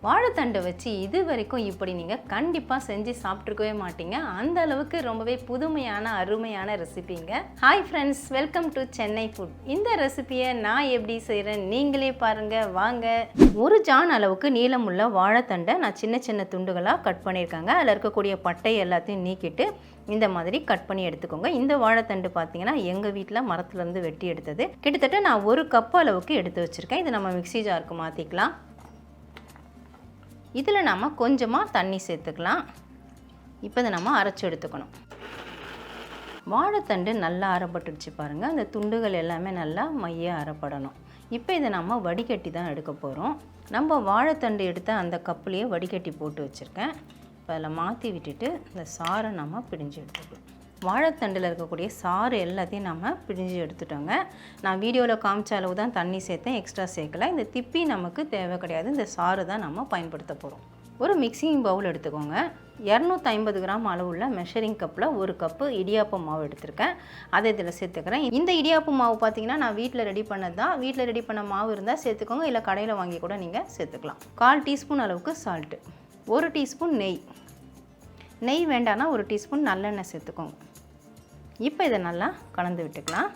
வாழைத்தண்டை வச்சு இது வரைக்கும் இப்படி நீங்கள் கண்டிப்பாக செஞ்சு சாப்பிட்ருக்கவே மாட்டீங்க. அந்த அளவுக்கு ரொம்பவே புதுமையான அருமையான ரெசிபிங்க. Hi friends, welcome to Chennai food. இந்த ரெசிபியை நான் எப்படி செய்கிறேன் நீங்களே பாருங்கள் வாங்க. ஒரு ஜான் அளவுக்கு நீளமுள்ள வாழைத்தண்டை நான் சின்ன சின்ன துண்டுகளாக கட் பண்ணியிருக்காங்க. அதில் இருக்கக்கூடிய பட்டை எல்லாத்தையும் நீக்கிட்டு இந்த மாதிரி கட் பண்ணி எடுத்துக்கோங்க. இந்த வாழைத்தண்டு பார்த்தீங்கன்னா எங்கள் வீட்டில் மரத்துலேருந்து வெட்டி எடுத்தது. கிட்டத்தட்ட நான் 1 கப் அளவுக்கு எடுத்து வச்சுருக்கேன். இதை நம்ம மிக்ஸி ஜாருக்கு மாற்றிக்கலாம். இதில் நம்ம கொஞ்சமாக தண்ணி சேர்த்துக்கலாம். இப்போ இதை நம்ம அரைச்சி எடுத்துக்கணும். வாழைத்தண்டு நல்லா அரைப்பட்டுடுச்சு பாருங்கள். அந்த துண்டுகள் எல்லாமே நல்லா மைய அரைப்படணும். இப்போ இதை நம்ம வடிகட்டி தான் எடுக்க போகிறோம். நம்ம வாழைத்தண்டு எடுத்த அந்த கப்புலேயே வடிகட்டி போட்டு வச்சுருக்கேன். இப்போ அதில் மாற்றி விட்டுட்டு இந்த சாறை நம்ம பிழிஞ்சு எடுத்துக்கலாம். வாழைத்தண்டில் இருக்கக்கூடிய சாறு எல்லாத்தையும் நம்ம பிழிஞ்சு எடுத்துட்டோங்க. நான் வீடியோவில் காமிச்ச அளவு தான் தண்ணி சேர்த்தேன், எக்ஸ்ட்ரா சேர்க்கலை. இந்த திப்பி நமக்கு தேவை கிடையாது. இந்த சாறு தான் நம்ம பயன்படுத்த போகிறோம். ஒரு மிக்சிங் பவுல் எடுத்துக்கோங்க. 250 கிராம் அளவுள்ள மெஷரிங் கப்பில் 1 கப்பு இடியாப்ப மாவு எடுத்திருக்கேன். அதை இதில் சேர்த்துக்கிறேன். இந்த இடியாப்ப மாவு பார்த்தீங்கன்னா நான் வீட்டில் ரெடி பண்ணது தான். வீட்டில் ரெடி பண்ண மாவு இருந்தால் சேர்த்துக்கோங்க, இல்லை கடையில் வாங்கி கூட நீங்கள் சேர்த்துக்கலாம். 1/4 டீஸ்பூன் அளவுக்கு சால்ட்டு, 1 டீஸ்பூன் நெய் வேண்டாம்னா 1 டீஸ்பூன் நல்லெண்ணெய் சேர்த்துக்கோங்க. இப்போ இதை நல்லா கலந்து விட்டுக்கலாம்.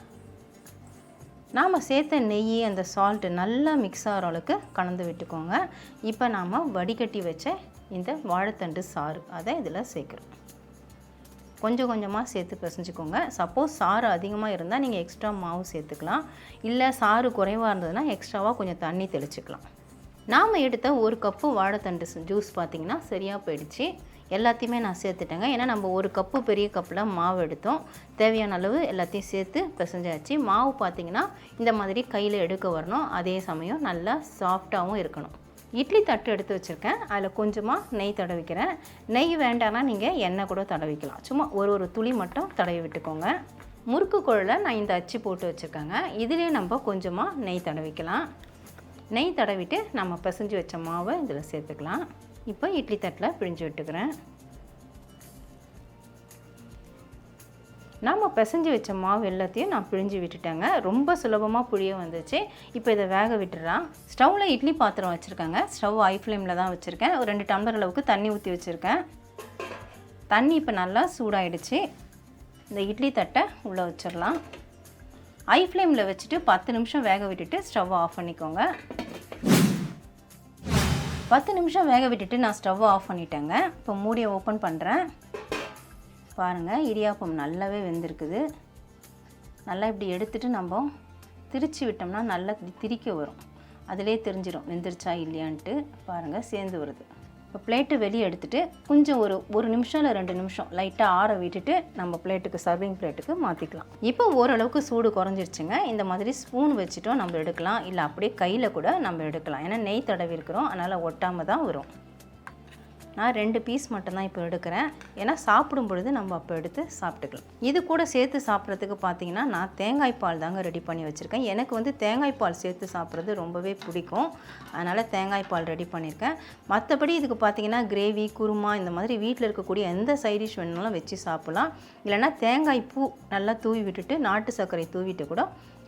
நாம் சேர்த்த நெய் அந்த சால்ட்டு நல்லா மிக்ஸ் ஆகிற அளவுக்கு கலந்து விட்டுக்கோங்க. இப்போ நாம் வடிகட்டி வச்ச இந்த வாழைத்தண்டு சாறு அதை இதில் சேர்க்குறோம். கொஞ்சம் கொஞ்சமாக சேர்த்து பிசைஞ்சுக்கோங்க. சப்போஸ் சாறு அதிகமாக இருந்தால் நீங்கள் எக்ஸ்ட்ரா மாவு சேர்த்துக்கலாம், இல்லை சாறு குறைவாக இருந்ததுன்னா எக்ஸ்ட்ராவாக கொஞ்சம் தண்ணி தெளிச்சுக்கலாம். நாம் எடுத்த 1 கப்பு வாழைத்தண்டு ஜூஸ் பார்த்திங்கன்னா சரியாக போயிடுச்சு. எல்லாத்தையுமே நான் சேர்த்துட்டேங்க. ஏன்னா நம்ம 1 கப்பு பெரிய கப்பில் மாவு எடுத்தோம். தேவையான அளவு எல்லாத்தையும் சேர்த்து பிசைஞ்சாச்சு. மாவு பார்த்திங்கன்னா இந்த மாதிரி கையில் எடுக்க வரணும். அதே சமயம் நல்லா சாஃப்டாகவும் இருக்கணும். இட்லி தட்டு எடுத்து வச்சுருக்கேன். அதில் கொஞ்சமாக நெய் தடவிக்கிறேன். நெய் வேண்டாம்னா நீங்கள் எண்ணெய் கூட தடவிக்கலாம். சும்மா ஒரு துளி மட்டும் தடவி விட்டுக்கோங்க. முறுக்கு குழலை நான் இந்த அச்சு போட்டு வச்சுருக்கேங்க. இதிலே நம்ம கொஞ்சமாக நெய் தடவிக்கலாம். நெய் தடவிட்டு நம்ம பிசைஞ்சு வச்ச மாவை இதில் சேர்த்துக்கலாம். இப்போ இட்லி தட்டில் பிழிஞ்சு விட்டுக்கிறேன். நாம் பிசைஞ்சு வச்ச மாவு எல்லாத்தையும் நான் பிழிஞ்சு விட்டுட்டேங்க. ரொம்ப சுலபமாக புழிய வந்துச்சு. இப்போ இதை வேக விட்டுறலாம். ஸ்டவ்வில் இட்லி பாத்திரம் வச்சுருக்கேங்க. ஸ்டவ் ஹை ஃப்ளேமில் தான் வச்சுருக்கேன். ஒரு 2 டம்ளர் அளவுக்கு தண்ணி ஊற்றி வச்சுருக்கேன். தண்ணி இப்போ நல்லா சூடாயிடுச்சு. இந்த இட்லி தட்டை உள்ளே வச்சிடலாம். ஹை ஃப்ளேமில் வச்சுட்டு 10 நிமிஷம் வேக விட்டுட்டு ஸ்டவ் ஆஃப் பண்ணிக்கோங்க. 10 நிமிஷம் வேக விட்டுட்டு நான் ஸ்டவ் ஆஃப் பண்ணிட்டேங்க. இப்போ மூடியை ஓப்பன் பண்ணுறேன். பாருங்கள், இடியாப்பம் நல்லாவே வெந்திருக்குது. நல்லா இப்படி எடுத்துகிட்டு நம்ம திரிச்சு விட்டோம்னா நல்லா திரிக்க வரும். அதிலே தெரிஞ்சிடும் வெந்துருச்சா இல்லையான்ட்டு. பாருங்கள், சேர்ந்து வருது. இப்போ பிளேட்டு வெளியே எடுத்துகிட்டு கொஞ்சம் ஒரு நிமிஷம் இல்லை 2 நிமிஷம் லைட்டாக ஆற விட்டுட்டு நம்ம பிளேட்டுக்கு சர்விங் பிளேட்டுக்கு மாற்றிக்கலாம். இப்போ ஓரளவுக்கு சூடு குறைஞ்சிருச்சுங்க. இந்த மாதிரி ஸ்பூன் வச்சுட்டோம் நம்ம எடுக்கலாம், இல்லை அப்படியே கையில் கூட நம்ம எடுக்கலாம். ஏன்னா நெய் தடவி இருக்கிறோம், அதனால் ஒட்டாமல் தான் வரும். நான் 2 பீஸ் மட்டும்தான் இப்போ எடுக்கிறேன். ஏன்னா சாப்பிடும் பொழுது நம்ம அப்போ எடுத்து சாப்பிட்டுக்கலாம். இது கூட சேர்த்து சாப்பிட்றதுக்கு பார்த்தீங்கன்னா நான் தேங்காய் பால் தாங்க ரெடி பண்ணி வச்சுருக்கேன். எனக்கு வந்து தேங்காய் பால் சேர்த்து சாப்பிட்றது ரொம்பவே பிடிக்கும். அதனால் தேங்காய் பால் ரெடி பண்ணியிருக்கேன். மற்றபடி இதுக்கு பார்த்தீங்கன்னா கிரேவி, குருமா இந்த மாதிரி வீட்டில் இருக்கக்கூடிய எந்த சைட் டிஷ் வேணுனாலும் வச்சு சாப்பிட்லாம். இல்லைனா தேங்காய் பூ நல்லா தூவி விட்டுட்டு நாட்டு சர்க்கரை தூவிட்டு கூட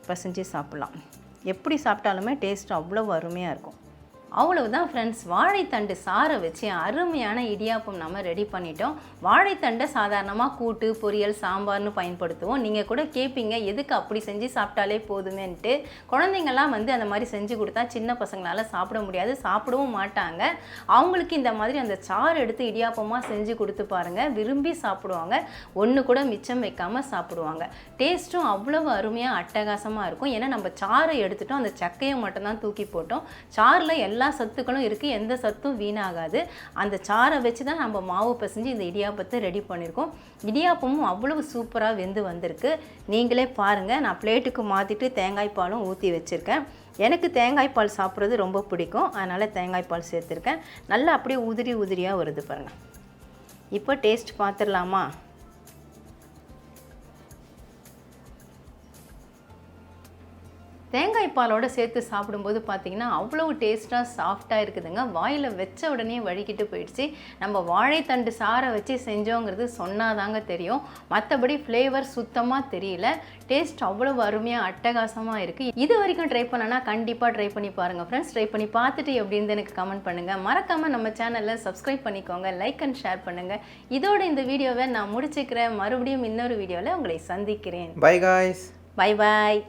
பசைஞ்சு சாப்பிட்லாம். எப்படி சாப்பிட்டாலுமே டேஸ்ட் அவ்வளோ அருமையாக இருக்கும். அவ்வளவுதான் ஃப்ரெண்ட்ஸ், வாழைத்தண்டு சாறை வச்சு அருமையான இடியாப்பம் நம்ம ரெடி பண்ணிட்டோம். வாழைத்தண்டை சாதாரணமாக கூட்டு, பொரியல், சாம்பார்னு பயன்படுத்துவோம். நீங்கள் கூட கேட்பீங்க எதுக்கு அப்படி செஞ்சு சாப்பிட்டாலே போதுமேன்ட்டு. குழந்தைங்கள்லாம் வந்து அந்த மாதிரி செஞ்சு கொடுத்தா சின்ன பசங்களால் சாப்பிட முடியாது, சாப்பிடவும் மாட்டாங்க. அவங்களுக்கு இந்த மாதிரி அந்த சாறு எடுத்து இடியாப்பமாக செஞ்சு கொடுத்து பாருங்கள், விரும்பி சாப்பிடுவாங்க. ஒன்று கூட மிச்சம் வைக்காமல் சாப்பிடுவாங்க. டேஸ்ட்டும் அவ்வளவு அருமையாக அட்டகாசமாக இருக்கும். ஏன்னா நம்ம சாறை எடுத்துட்டோம், அந்த சக்கையை மட்டும்தான் தூக்கி போட்டோம். சாறில் எல்லா சத்துக்களும் இருக்குது, எந்த சத்தும் வீணாகாது. அந்த சாறை வச்சு தான் நம்ம மாவு பிசைஞ்சு இந்த இடியாப்பத்தை ரெடி பண்ணியிருக்கோம். இடியாப்பமும் அவ்வளவு சூப்பராக வெந்து வந்திருக்கு. நீங்களே பாருங்கள். நான் பிளேட்டுக்கு மாற்றிட்டு தேங்காய் பாலும் ஊற்றி வச்சுருக்கேன். எனக்கு தேங்காய் பால் சாப்பிட்றது ரொம்ப பிடிக்கும், அதனால் தேங்காய் பால் சேர்த்துருக்கேன். நல்லா அப்படியே உதிரியாக வருது பாருங்கள். இப்போ டேஸ்ட் பார்த்துடலாமா? தேங்காய் பாலோடு சேர்த்து சாப்பிடும்போது பார்த்திங்கன்னா அவ்வளோ டேஸ்ட்டாக சாஃப்டாக இருக்குதுங்க. வாயில் வச்ச உடனே வழுக்கிட்டு போயிடுச்சு. நம்ம வாழைத்தண்டு சாரை வச்சு செஞ்சோங்கிறது சொன்னாதாங்க தெரியும். மற்றபடி ஃப்ளேவர் சுத்தமாக தெரியல. டேஸ்ட் அவ்வளோ அருமையாக அட்டகாசமாக இருக்குது. இது வரைக்கும் ட்ரை பண்ணனா கண்டிப்பாக ட்ரை பண்ணி பாருங்கள் ஃப்ரெண்ட்ஸ். ட்ரை பண்ணி பார்த்துட்டு எப்படின்னு எனக்கு கமெண்ட் பண்ணுங்கள். மறக்காமல் நம்ம சேனலில் சப்ஸ்கிரைப் பண்ணிக்கோங்க, லைக் அண்ட் ஷேர் பண்ணுங்கள். இதோட இந்த வீடியோவை நான் முடிச்சுக்கிறேன். மறுபடியும் இன்னொரு வீடியோவில் உங்களை சந்திக்கிறேன். By guys. Bye bye.